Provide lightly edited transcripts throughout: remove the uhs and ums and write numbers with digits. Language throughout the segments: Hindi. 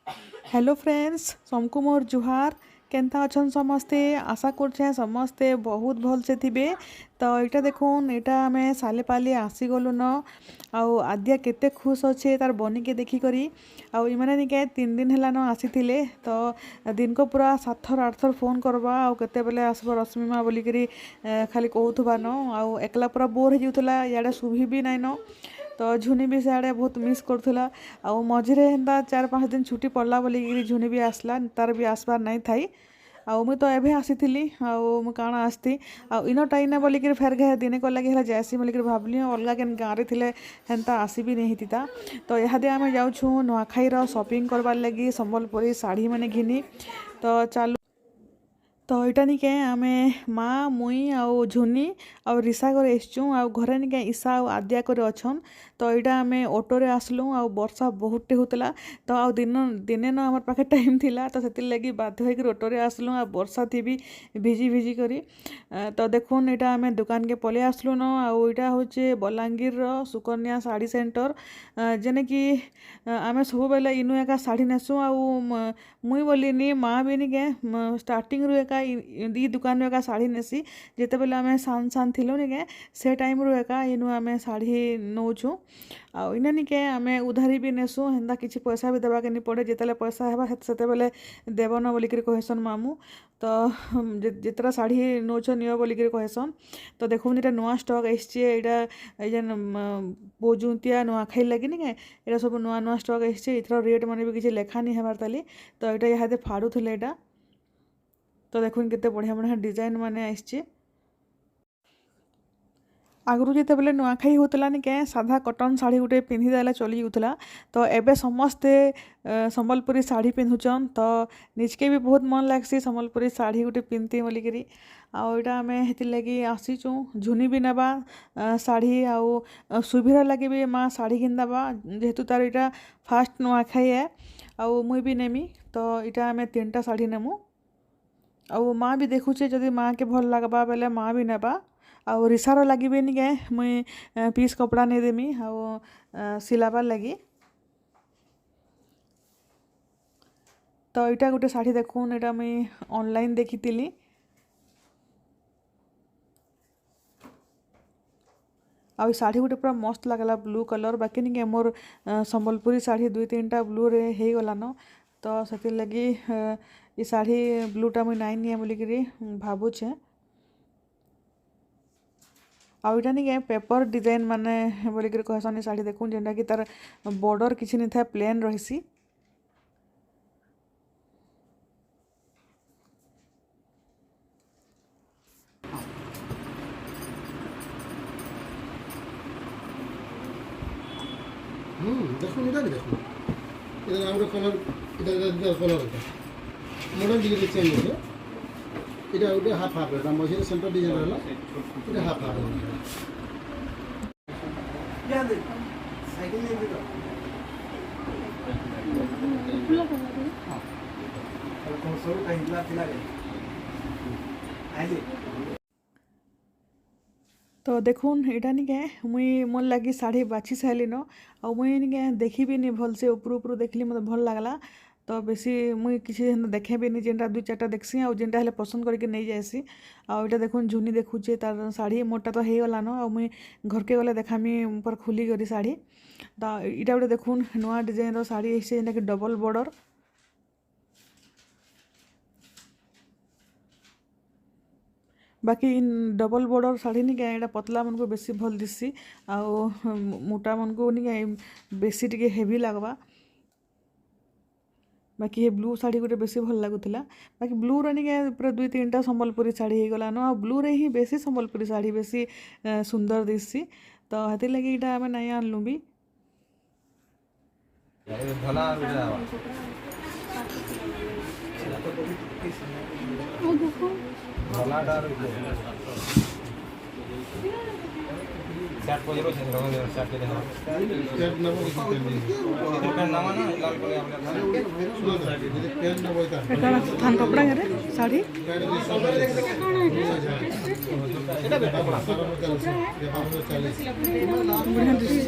हेलो फ्रेंड्स, समकु मोर जुहार। केनता अछन समस्ते? आशा करछे समस्ते बहुत भल से थिबे। तो इटा देखुन, इटा आमे साले पाली आसी गलु न। आउ आद्या केते खुश अच्छे तार बनी के देखी करी। आउ इमाने निके 3 दिन हेला न आसीथिले। तो दिन को पूरा 7 थर 8 थर फोन करबा आउ केते बेले आसबो रश्मिमा बोली करी खाली कहउथबा न। आउ एकला पूरा बोर हो जाउथला, याडे सुभी भी नाइ न। तो झुनी भी सियाड़े बहुत मिस करूला। आउ मझे हेन्ता 4-5 दिन छुट्टी पड़ला बोली झुनी भी आसला, तार भी आसबार नहीं थाई। आउ मुई तो एभे आसीथिली। आउ मु काଣା आसती आउ इनो टाइम बोलिक फेर घे दिने को लगे हेला जायसी बोलिक भाबली। अलगा केन गाँव थिले हेन्ता आसीबी नहीं हिता। तो इहादे आमे जाउछु नुआखाईर शॉपिंग करबार लगी संबलपुरी साड़ी माने घिनी। तो चालू तो इटा निके आमे माँ मुई आउ झुनी आउ रिसा करे एसचु। आउ घरे निके ईसा आउ आद्या करे अछन। तो इटा आमे ऑटोरे आसलु। आउ वर्षा बहुतटे होतला। तो आउ दिने न हमर पाखे टाइम थिला, तो सेति लगी बाध्य होइक ऑटोरे आसलु। आउ वर्षा थी भी भिजी भिजी करी। तो देखुन इटा आमे दुकान के पले आसलु न। आउ इटा होचे बलांगीर रो सुकन्या साड़ी सेंटर, जेने कि आमे सब बेले इनु एका साड़ी नेसु। आउ मुई बोलिनी माँ भी निके स्टार्टिंग रु एका दी दुकान एका साड़ी नेसी। जिते बेले आमे सान सान थिलु निके से टाइम रु एका इनु आमे साड़ी नौछु। आउ इने निके आमे उधारी भी नेसु। हेन्दा किछि पैसा भी देबा के नि पड़े। जेतेले पैसा हेबा सेते बेले देब न बोली करी कहसन मामू। तो जितरा साड़ी नौछ नियो बोली करी कहसन। तो देखुन इटा नुआ स्टॉक एसचे। इटा जेन बोजुतिया नुआखाई लगी निके इटा सब नुआ नुआ स्टॉक एसचे। इथर रेट माने भी किछि लेखा नि हेबार ताली। तो इटा इहादे फाड़ुथले इटा। तो देखुन केते बढ़िया बढ़िया डिजाइन माने आइछे। आगरू जिते बेले नुआखाई होतला निके साधा कटन साड़ी गुटे पिंधि देला चली जाउथला। तो एबे समस्ते संबलपुरी साड़ी पिंधुचन। तो निजके भी बहुत मन लागसी संबलपुरी साड़ी गुटे पिंधती बोली करी। आउ इटा आमे हेति लगी आसीचु। झुनी भी नेबा साड़ी। आउ सुभिर लगे भी माँ साड़ी घिनदबा, जेहेतु तार इटा फास्ट नुआखाई है। आउ मुई भी नेमी। तो इटा आमे 3टा साड़ी नेमु। आउ माँ भी देखुचे जदि माँ के भल लगबा बेले माँ भी नेबा। आउ रिसार लगी भी निके मुई पीस कपड़ा नहीं देमी आउ सिलाबार लगी। तो इटा गोटे साड़ी देखुन, इटा मुई ऑनलाइन देखी। आउ साड़ी गोटे पूरा मस्त लगला ब्लू कलर। बाकी निके मोर संबलपुरी साड़ी 2-3टा ब्लू रे हे गला न। तो सेति लगी ई साड़ी ब्लूटा मुई नाइ निए बोली करी भाबुछे। आउ इटा निके पेपर डिजाइन माने बोली करी कहसन। ई साड़ी देखुन जेनटा कि तार बॉर्डर किछि नि था, प्लेन रहिसी। देखो इधर भी देखो। इधर आउट कलर इधर कलर है। मॉडल डिजाइन चेंज है। इधर आउट हाफ हाफ है। मझे सेंटर डिजाइन रहला। इधर हाफ हाफ है। क्या दे? साइकिल ले दे। खुला कलर है। हां। और कौन सा कहिला थिला रे? आइले। तो देखुन इटा निके मुई मोर लगी साड़ी बाछी साइली न। आउ मुई निके देखी भी नि भल से ऊपर ऊपर देखली मते भल लागला। तो बेसी मुई किछि देखे भी नि, जेनटा 2-4टा देखसी आउ जेनटा हेले पसंद करके नहीं जायसी। आउ इटा देखुन झुनी देखुचे तार साड़ी मोटा तो हे गला न। आउ मुई घर के गले देखामी ऊपर खुली करी साड़ी। तो इटा गोटे देखुन नुआ डिजाइन रो साड़ी एसे जेनटा कि डबल बॉर्डर। बाकी डबल बॉर्डर साड़ी निके एटा पतला मन को बेसी भल दिसी। आउ मोटा मन को निके बेसी टिके हेवी लागबा। बाकी ये ब्लू साड़ी गोटे बेसी भल लागुला। बाकी ब्लू रे निके पूरा 2-3टा संबलपुरी साड़ी हे गला न। आ ब्लू रे ही बेसी संबलपुरी साड़ी बेसी सुंदर दिसी। तो हेति लगी इटा आमे नहीं आनलु भी। और देखो शर्ट को जरूर चेंज करो। शर्ट के देखो पेन नंबर इधर पेन नामा ना लाल को आपने पेन नंबर इधर। एटा थान कपड़ा घरे साड़ी এটা বেটা পড়া बढ़िया दिसी।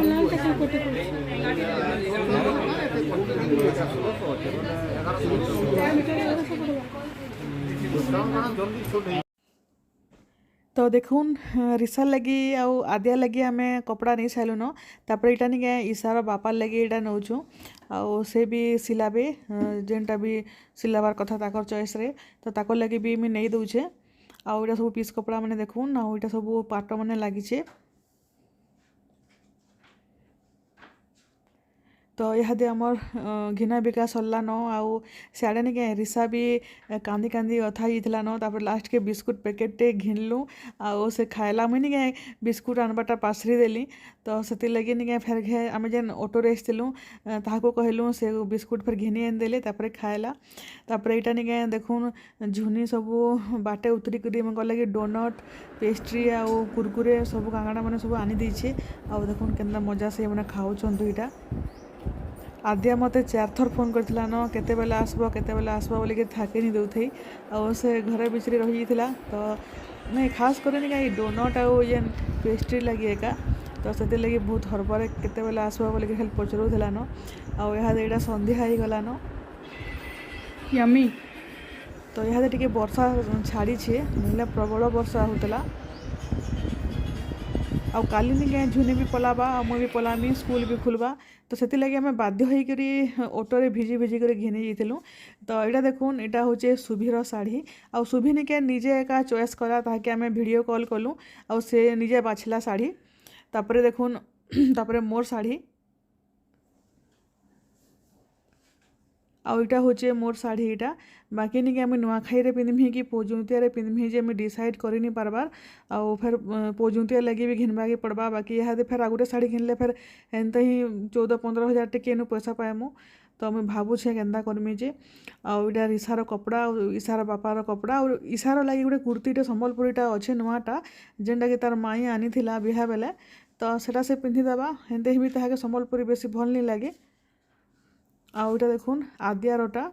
लाल टका कोटे तो देखुन रिसा लगी आउ आदिया लगी आम कपड़ा नहीं सारूँ तापर यहाँ निके ईशार बापार लगी यहाँ नौचु आउ से भी सिलाबे जेनटा भी सिलाबार कथा ताकर चॉइस रे तो ताकर लगी भी मुझे नहीं दूचे आउ यहाँ सब पीस कपड़ा मैंने देखुन आउ यहाँ सब पाट मैंने लगिचे तो इहादे आमर घिना बिका सरला न आउ सियाड़े निके रिसा भी कांदी कांदी अथा जाइला न तापर लास्ट के बिस्कुट पैकेटे घिनलु आउ से खाएला मुई निके बिस्कुट आनबाटा पासरी देली तो से लगे निके फेर घे आम जेन ऑटो रे आसलु ताहाको कहलु से बिस्कुट फिर घिनी आन देले तापर खाएला तापर यहाँ निके देखुन झुनी सबू बाटे उतरी करी गला कि डोनट पेस्ट्री आउ कुरकुरे सब कांगड़ा मैंने सब आनी देछे आउ देखुन केन्ता मजा से मैंने खाऊछन दुईटा आद्या मते 4 थर फोन करथिला न केते बेला आसबो बोली के थाके नहीं दउथई आ से घरे बिचरी रही जाइथिला तो नहीं खास करे नहीं कहीं डोनट आउ जेन पेस्ट्री लगी एका तो से लगी बहुत हरबरे केते बेला आसबो बोली के खाली पचरउथिला न आ यहाँ संध्या हो गला न यम्मी तो यहाँ टिके वर्षा छाड़ी ना प्रबल वर्षा होता आउ काली निके झुनी भी पलाबा आ मुई भी पलामी स्कूल भी खुलबा तो से लगे आम बाध्य होकर ऑटो रे भिजी भिजी कर घिनी जाइलु तो यहाँ देखुन यहाँ हूँ सुभीर शाढ़ी आउ सुभी निके निजे एका चॉइस कला ताकि आम वीडियो कॉल कलु आउ से निजे बाछला शाढ़ी तापरे देखुन तापरे मोर शाढ़ी आउ इटा हूँ मोर शाढ़ी यहाँ बाकी नहीं कि आम नुआखाई रे पिंधमी कि पोजुतिया रे पिंधमी जे डिसाइड कर नहीं पारबार आउ फिर पोजुतिया लगी भी घिनवा के पड़वा बाकी यहाँ फिर आगुटे शाढ़ी घिनले फिर एंता ही 14-15 हज़ार टे केनु पैसा पाएमु तो मुझे भावुछे केन्ता करमी जे आउ इटा ईशार कपड़ा ईशार बापार कपड़ा और ईशार लगी गोटे कुर्तीटे सम्बलपुरीटा अच्छे नुआटा जेनटा कि तार माई आनी बिहा बेले तो सेटा से पिंधिदेवा हेन्ते ही भी ताके सम्बलपुरी बेसी भल नहीं लगे आउ इटा देखुन आद्यारटा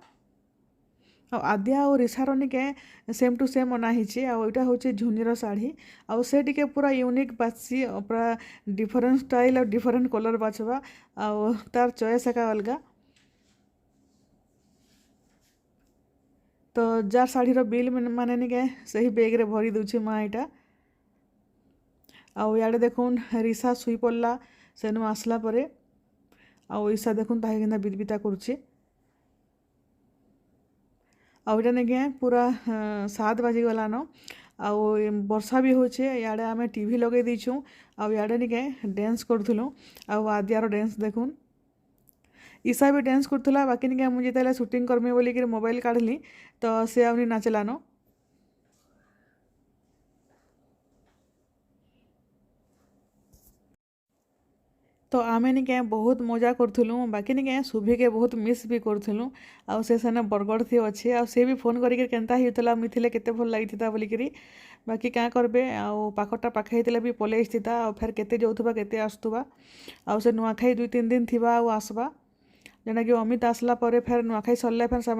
आद्या और ईशार निके सेम टू सेम अना ही आउटा हूँ झुनीर शाढ़ी आउ से टिके पूरा यूनिक बाची पूरा डिफरेंट स्टाइल और डिफरेंट कलर बाछवा आउ तार चॉइस एका अलगा तो जार शाढ़ीर बिल माने निके सही बैग रे भरी दूचे माँ यहाँ आउ इे देखुन रिसा शुई पड़ला सेनु आसला परे आउ ईशा देखुन ताहे केन्ता बिदबिता करुचे आउ इटा निके पूरा 7 बाजी गलान आउ वर्षा भी होचे इे आम टीवी लगे दीचु आउ इे निके डांस करूँ आउ आद्यार डांस देखुन ईशा भी डांस करूला बाकी निके मुझे जिते शूटिंग करमी बोलिक मोबाइल काढ़ली तो से आउनी नाचलान तो आमे निके बहुत मजा करूँ बाकी निके सुभी के बहुत मिस भी करूँ आउ से सेने बरगढ़ थी अच्छे आउ से भी फोन करके केन्ता होता मुझे केते भल लगी बोलिकी बाकी क्या करबे आउ पाखटा पाखे होता भी पलि आसता आउ फेर केते जाऊथुबा केते आसुथुबा आउ से नुआखाई 2-3 दिन थिबा आउ आसबा जेना कि अमित आसला परे फेर नुआखाई सरले फेर से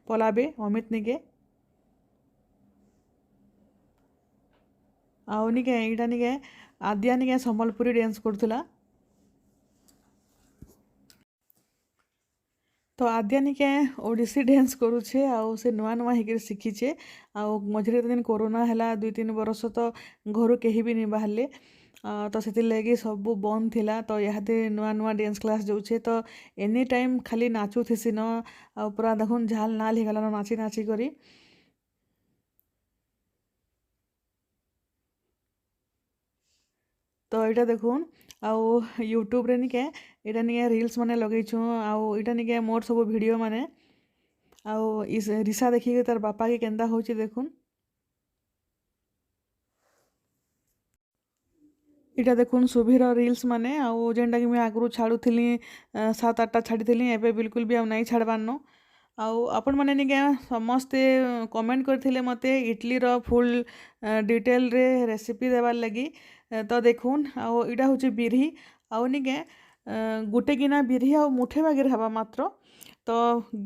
पलाबे अमित निके आउ निके यहाँ निके आद्या निके सम्बलपुरी डांस करूला तो आद्या निके ओडिसी डांस करुचे आउ से नुआ नुआ होकर शिखीचे आउ मझे दिन कोरोना है 2-3 बरस तो घर कहीं भी नहीं बाहरले तो से लगी सब बंद थिला तो यहाँ नुआ नुआ डांस क्लास जाऊे तो एनी टाइम खाली नाचु थीसी न आ पूरा देखुन झाल नाल हो गलान नाची नाची करी तो यहाँ देखुन आउ यूट्यूब रे निके इटा निके रील्स माने लगेछु आउ इटा निके मोर सब वीडियो माने आउ इस रिसा देखिए तार बापा के केन्दा होची देखुन इटा देखुन सुभीर रील्स माने आउ जेनटा कि मैं आगु छाड़ुली 7-8टा छाड़ी एबे बिल्कुल भी नहीं छाड़बार आउ आपण मैंने निके समस्ते कमेंट करथिले मते इडली रो फुल डिटेल रे रेसिपी देवार लगी तो देखुन आउ इटा हूँ बिरही आउ निके गुटे गिना बिरही आउ मुठे बागेर हवा मात्र तो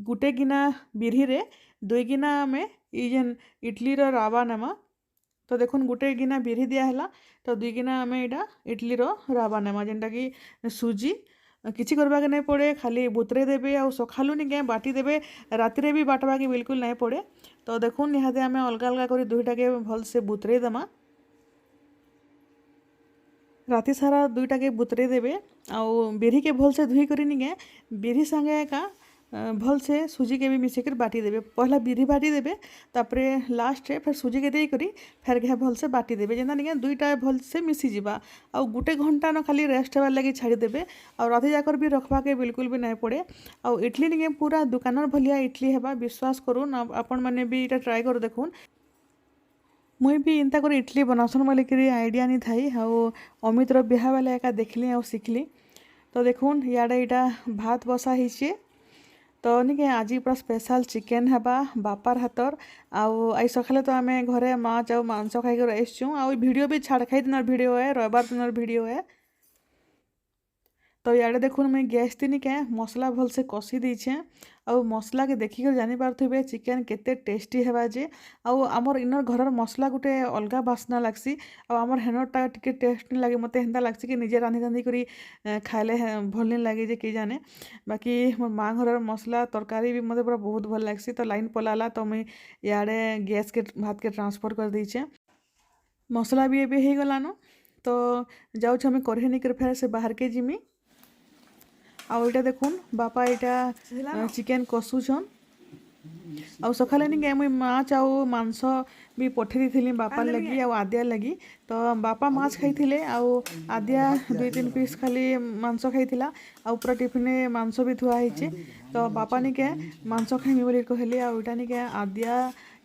गुटे गिना बिरही रे 2 गिना आमे जेन इडली रो रावा नेमा तो देखुन गुटे गिना बिरही दिया है तो 2 गिना आमे इटा इडली रो रावा नेमा जेनटा कि सुजी किसी करवा के नहीं पड़े खाली बुतरे देवे और सकालू निके बाटी देवे राति भी बाटवा के बिल्कुल नहीं पड़े। तो देखो निहाते आम अलग अलग कर दुईटा के भलसे बुतरे देमा राति सारा दुईटा के बुतरे देवे आउ बिरी के भलसे धुई कर निके बिरी संगे का भलसे सुजी के भी मिसेकर बाटी देवे। पहला बिरी बाटी देवे तापरे लास्ट फिर सुजी के दे करी फेर घे भलसे बाटी देवे जेना निके दुईटा भलसे मिसी जिबा आउ गुटे घंटा न खाली रेस्ट हेबार लगी छाड़ी देवे और राति जाकर भी रखबा के बिल्कुल भी नहीं पड़े। आउ इडली निके पूरा दुकानर भलिया इडली हेबा विश्वास करूँ आपण मैंने भी इटा ट्राए कर देखुन। मुई भी इंता कर इडली बनासन बोलिकी आइडिया नहीं थाई आउ अमितर बिहा बेले एका देखली और शिखली। तो देखुन इे इटा भात बसा ही तो निके आज पूरा स्पेशल चिकेन हेबा बापार हाथर आउ आई सकाले तो आम घरे माछ आउ मांस खाई आसचुँ आउ वीडियो भी छाड़ खाई दिन वीडियो है रविवार दिन वीडियो है। तो इे देखुन मुई गैस दी निके मसला भलसे कषि देछे आउ मसला के देखिक जानी पार्थिबे चिकेन केते टेस्टी हेबा जे आउ आमर इनर घरर मसला गुटे अलगा बास्ना लागसी आउ आमर हेनरटा टिके टेस्ट नहीं लगे मते हेंदा लागसी कि निजे रांधि रांधि करी खाइले भल नहीं लगे जे कि जाने। बाकी मोर माँ घरर मसला तरकारी भी मते पूरा बहुत भल लागसी। तो लाइन पलाला तो मुई इे गैस के भात के ट्रांसफर कर देछे मसला भी एबे हो गलान। तो जाऊँ हमें कढ़े निकर फेर से बाहर के जिमी आउ इटा देखुन बापा इटा चिकेन कषुछन आउ सकाले निके मुई माछ आउ मांस भी पठे दी बापा लगी आउ आदिया लगी। तो बापा माछ खाई आउ आदिया 2-3 पीस खाली मांस खाई आउ पूरा टिफिन मांस भी थुआई। तो बापा निके मांस खाइमी बोली कहले आउ इटा निके आदिया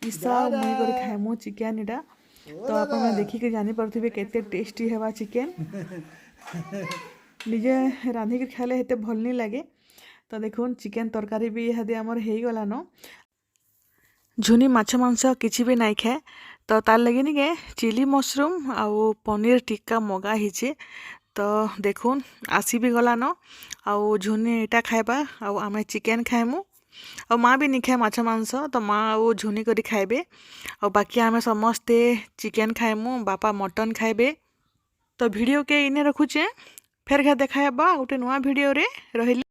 ईसा मुई कर खाइमु चिकेन इटा। तो आप देखिक जानी पार्थिबे केते टेस्टी हेबा चिकेन निजे रांधिक खाइले हेते भल नहीं लगे। तो देखुन चिकेन तरकारी भी इहादे आमर हो गलान झुनी माछ मांस किछि भी नहीं खाए। तो तार लगे निके चिली मशरूम आउ पनीर टिक्का मगा हिचे। तो देखुन आसी भी गलान आउ झुनी इटा खाइबा आउ आमे चिकेन खाइमु और माँ भी नहीं खाए माछ मांस। तो माँ आउ झुनी करी खाइबे और बाकी आमे समस्ते चिकेन खाइमु बापा मटन खाइबे। तो वीडियो के इने रखुचे फेर घा देखा गोटे नुआ वीडियो रे रहिली।